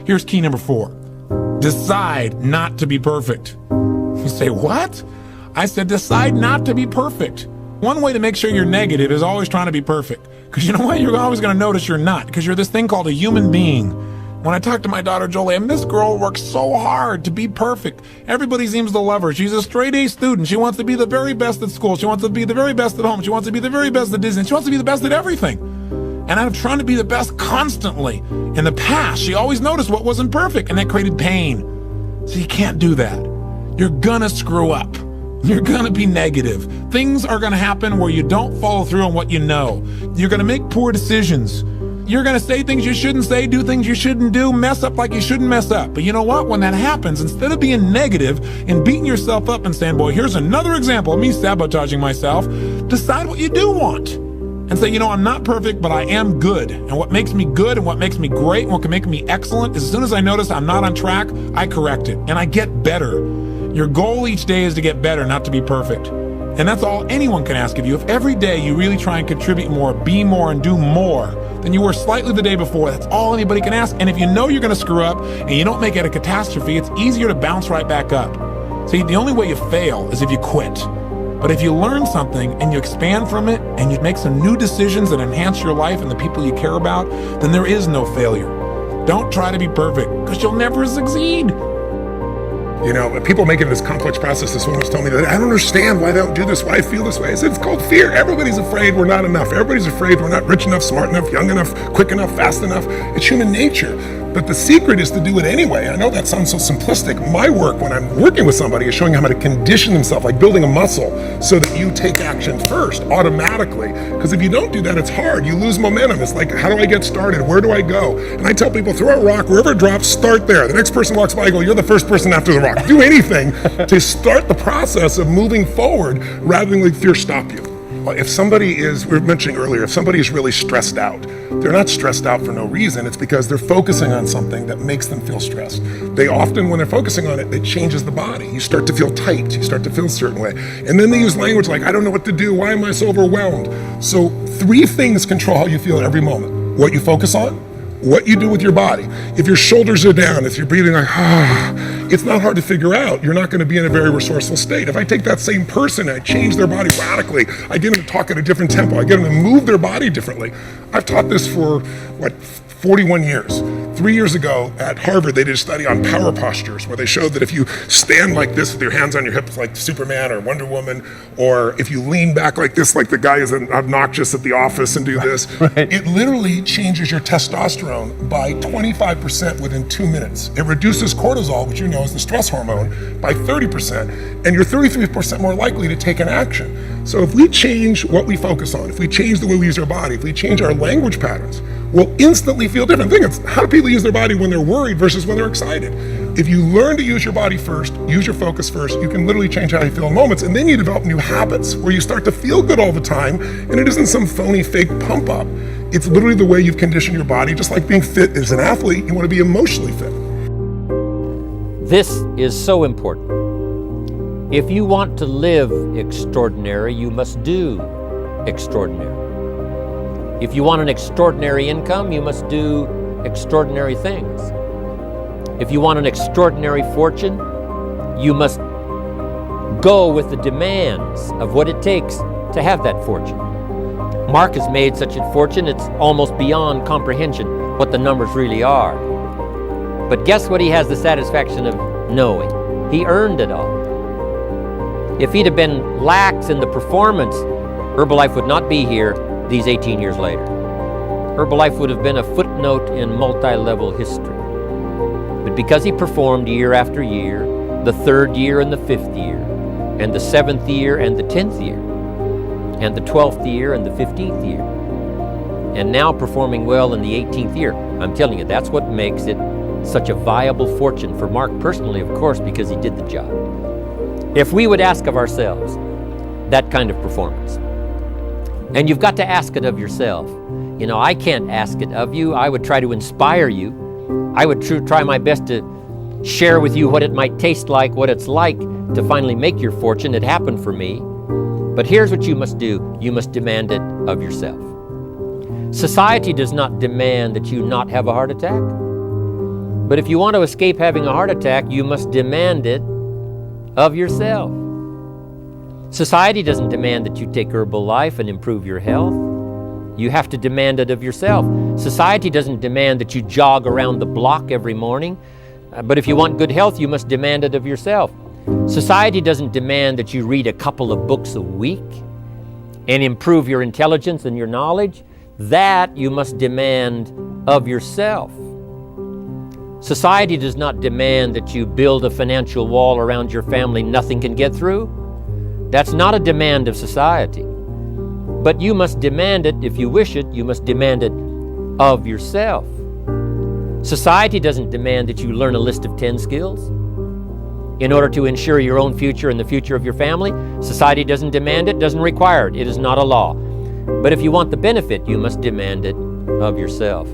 Here's key number 4. Decide not to be perfect. You say, what? I said, decide not to be perfect. One way to make sure you're negative is always trying to be perfect. Because you know what? You're always going to notice you're not. Because you're this thing called a human being. When I talk to my daughter Jolie, and this girl works so hard to be perfect. Everybody seems to love her. She's a straight A student. She wants to be the very best at school. She wants to be the very best at home. She wants to be the very best at Disney. She wants to be the best at everything. And I'm trying to be the best constantly. In the past, she always noticed what wasn't perfect, and that created pain. So you can't do that. You're gonna screw up. You're gonna be negative. Things are gonna happen where you don't follow through on what you know. You're gonna make poor decisions. You're gonna say things you shouldn't say, do things you shouldn't do, mess up like you shouldn't mess up. But you know what? When that happens, instead of being negative and beating yourself up and saying, boy, here's another example of me sabotaging myself, decide what you do want. And say, you know, I'm not perfect, but I am good. And what makes me good and what makes me great and what can make me excellent is as soon as I notice I'm not on track, I correct it and I get better. Your goal each day is to get better, not to be perfect. And that's all anyone can ask of you. If every day you really try and contribute more, be more, and do more than you were slightly the day before, that's all anybody can ask. And if you know you're going to screw up and you don't make it a catastrophe, it's easier to bounce right back up. See, the only way you fail is if you quit. But if you learn something and you expand from it and you make some new decisions that enhance your life and the people you care about, then there is no failure. Don't try to be perfect, because you'll never succeed. You know, people make it this complex process. This woman was telling me that I don't understand why they don't do this, why I feel this way. I said, it's called fear. Everybody's afraid we're not enough. Everybody's afraid we're not rich enough, smart enough, young enough, quick enough, fast enough. It's human nature. But the secret is to do it anyway. I know that sounds so simplistic. My work when I'm working with somebody is showing how to condition themselves, like building a muscle, so that you take action first, automatically. Because if you don't do that, it's hard. You lose momentum. It's like, how do I get started? Where do I go? And I tell people, throw a rock, wherever it drops, start there. The next person walks by, I go, you're the first person after the rock. Do anything to start the process of moving forward rather than let fear stop you. If somebody is, we were mentioning earlier, if somebody is really stressed out, they're not stressed out for no reason. It's because they're focusing on something that makes them feel stressed. They often, when they're focusing on it, it changes the body. You start to feel tight. You start to feel a certain way. And then they use language like, I don't know what to do. Why am I so overwhelmed? So 3 things control how you feel at every moment. What you focus on, what you do with your body. If your shoulders are down, if you're breathing like, it's not hard to figure out. You're not going to be in a very resourceful state. If I take that same person and I change their body radically, I get them to talk at a different tempo, I get them to move their body differently. I've taught this for, 41 years. 3 years ago at Harvard, they did a study on power postures where they showed that if you stand like this with your hands on your hips like Superman or Wonder Woman, or if you lean back like this, like the guy is obnoxious at the office and do this, it literally changes your testosterone by 25% within 2 minutes. It reduces cortisol, which you know is the stress hormone, by 30%, and you're 33% more likely to take an action. So if we change what we focus on, if we change the way we use our body, if we change our language patterns, we'll instantly feel different. Think of how do people use their body when they're worried versus when they're excited. If you learn to use your body first, use your focus first, you can literally change how you feel in moments, and then you develop new habits where you start to feel good all the time, and it isn't some phony fake pump up. It's literally the way you've conditioned your body. Just like being fit as an athlete, you want to be emotionally fit. This is so important. If you want to live extraordinary, you must do extraordinary. If you want an extraordinary income, you must do extraordinary things. If you want an extraordinary fortune, you must go with the demands of what it takes to have that fortune. Mark has made such a fortune, it's almost beyond comprehension what the numbers really are. But guess what he has the satisfaction of knowing? He earned it all. If he'd have been lax in the performance, Herbalife would not be here these 18 years later. Herbalife would have been a footnote in multi-level history. But because he performed year after year, the 3rd year and the 5th year, and the 7th year and the 10th year, and the 12th year and the 15th year, and now performing well in the 18th year, I'm telling you, that's what makes it such a viable fortune for Mark personally, of course, because he did the job. If we would ask of ourselves that kind of performance, and you've got to ask it of yourself. You know, I can't ask it of you. I would try to inspire you. I would try my best to share with you what it might taste like, what it's like to finally make your fortune. It happened for me. But here's what you must do. You must demand it of yourself. Society does not demand that you not have a heart attack, But if you want to escape having a heart attack, you must demand it of yourself. Society doesn't demand that you take Herbalife and improve your health. You have to demand it of yourself. Society doesn't demand that you jog around the block every morning. But if you want good health, you must demand it of yourself. Society doesn't demand that you read a couple of books a week and improve your intelligence and your knowledge. That you must demand of yourself. Society does not demand that you build a financial wall around your family nothing can get through. That's not a demand of society. But you must demand it. If you wish it, you must demand it of yourself. Society doesn't demand that you learn a list of 10 skills in order to ensure your own future and the future of your family. Society doesn't demand it, doesn't require it. It is not a law. But if you want the benefit, you must demand it of yourself.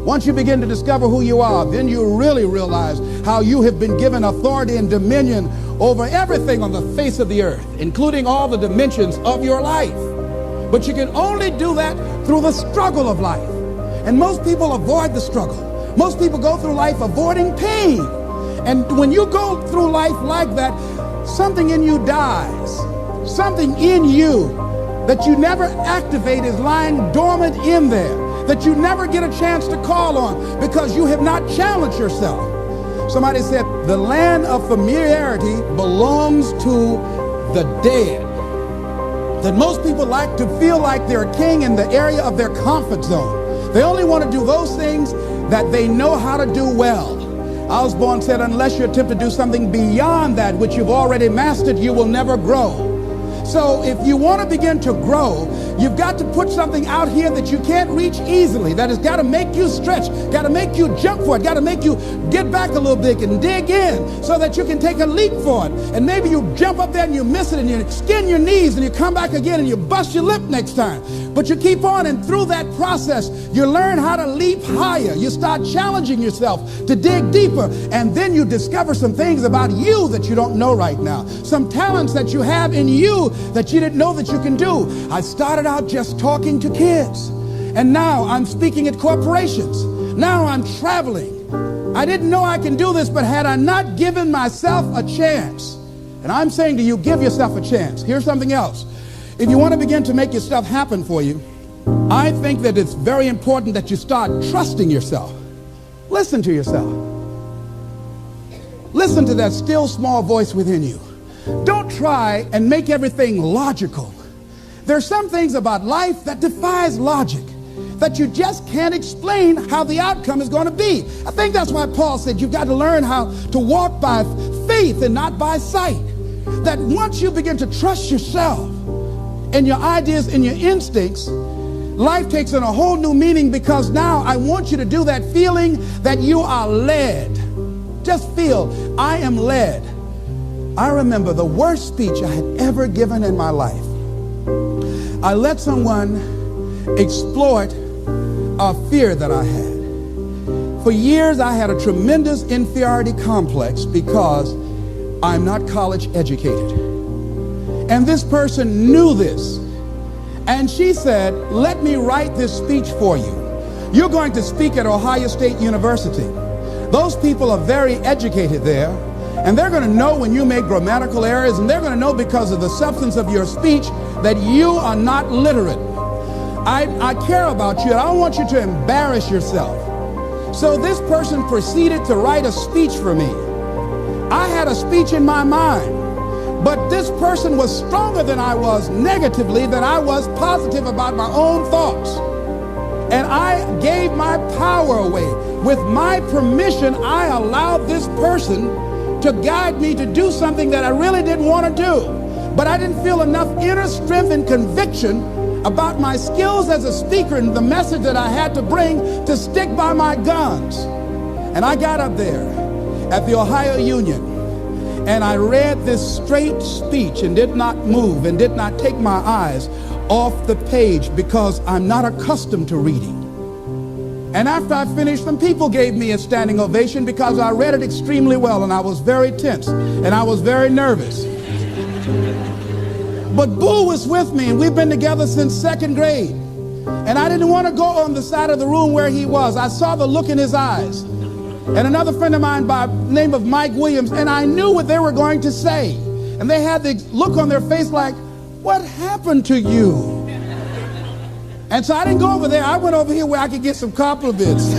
Once you begin to discover who you are, then you really realize how you have been given authority and dominion over everything on the face of the earth, including all the dimensions of your life. But you can only do that through the struggle of life. And most people avoid the struggle. Most people go through life avoiding pain. And when you go through life like that, something in you dies. Something in you that you never activate is lying dormant in there, that you never get a chance to call on because you have not challenged yourself. Somebody said the land of familiarity belongs to the dead. That most people like to feel like they're a king in the area of their comfort zone. They only want to do those things that they know how to do well. Osborne said, unless you attempt to do something beyond that which you've already mastered, you will never grow. So if you want to begin to grow, you've got to put something out here that you can't reach easily, that has got to make you stretch, got to make you jump for it, got to make you get back a little bit and dig in so that you can take a leap for it. And maybe you jump up there and you miss it and you skin your knees and you come back again and you bust your lip next time. But you keep on, and through that process, you learn how to leap higher. You start challenging yourself to dig deeper, and then you discover some things about you that you don't know right now, some talents that you have in you that you didn't know that you can do. I started out just talking to kids, and now I'm speaking at corporations. Now I'm traveling. I didn't know I can do this, but had I not given myself a chance, and I'm saying to you, give yourself a chance. Here's something else. If you want to begin to make your stuff happen for you, I think that it's very important that you start trusting yourself. Listen to yourself. Listen to that still small voice within you. Don't try and make everything logical. There's some things about life that defies logic, that you just can't explain how the outcome is going to be. I think that's why Paul said you've got to learn how to walk by faith and not by sight. That once you begin to trust yourself and your ideas and your instincts, life takes on a whole new meaning, because now I want you to do that feeling that you are led. Just feel, I am led. I remember the worst speech I had ever given in my life. I let someone exploit a fear that I had. For years, I had a tremendous inferiority complex because I'm not college educated. And this person knew this. And she said, let me write this speech for you. You're going to speak at Ohio State University. Those people are very educated there. And they're going to know when you make grammatical errors, and they're going to know because of the substance of your speech that you are not literate. I care about you, and I don't want you to embarrass yourself. So this person proceeded to write a speech for me. I had a speech in my mind, but this person was stronger than I was negatively, than I was positive about my own thoughts. And I gave my power away. With my permission, I allowed this person to guide me to do something that I really didn't want to do. But I didn't feel enough inner strength and conviction about my skills as a speaker and the message that I had to bring to stick by my guns. And I got up there at the Ohio Union, and I read this straight speech and did not move and did not take my eyes off the page because I'm not accustomed to reading. And after I finished, some people gave me a standing ovation because I read it extremely well, and I was very tense and I was very nervous. But Boo was with me, and we've been together since second grade. And I didn't want to go on the side of the room where he was. I saw the look in his eyes. And another friend of mine by the name of Mike Williams, and I knew what they were going to say. And they had the look on their face like, what happened to you? And so I didn't go over there. I went over here where I could get some compliments.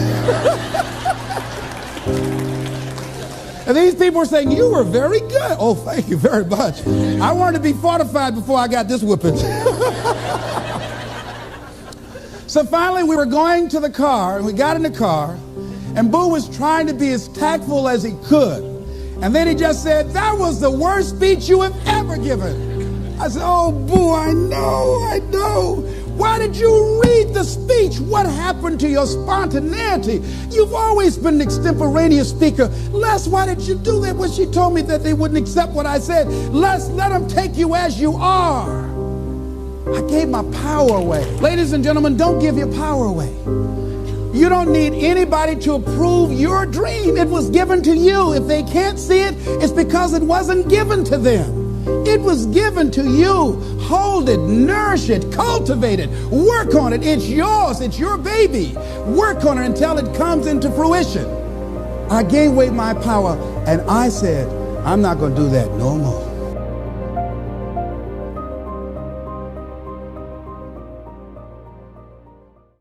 And these people were saying, you were very good. Oh, thank you very much. I wanted to be fortified before I got this whipping. So finally we were going to the car, and we got in the car, and Boo was trying to be as tactful as he could. And then he just said, that was the worst speech you have ever given. I said, oh, Boo, I know. Why did you read the speech? What happened to your spontaneity? You've always been an extemporaneous speaker. Les, why did you do that? When she told me that they wouldn't accept what I said, Les, let them take you as you are. I gave my power away. Ladies and gentlemen, don't give your power away. You don't need anybody to approve your dream. It was given to you. If they can't see it, it's because it wasn't given to them. It was given to you. Hold it, nourish it, cultivate it, work on it. It's yours. It's your baby. Work on it until it comes into fruition. I gave away my power, and I said, I'm not going to do that no more.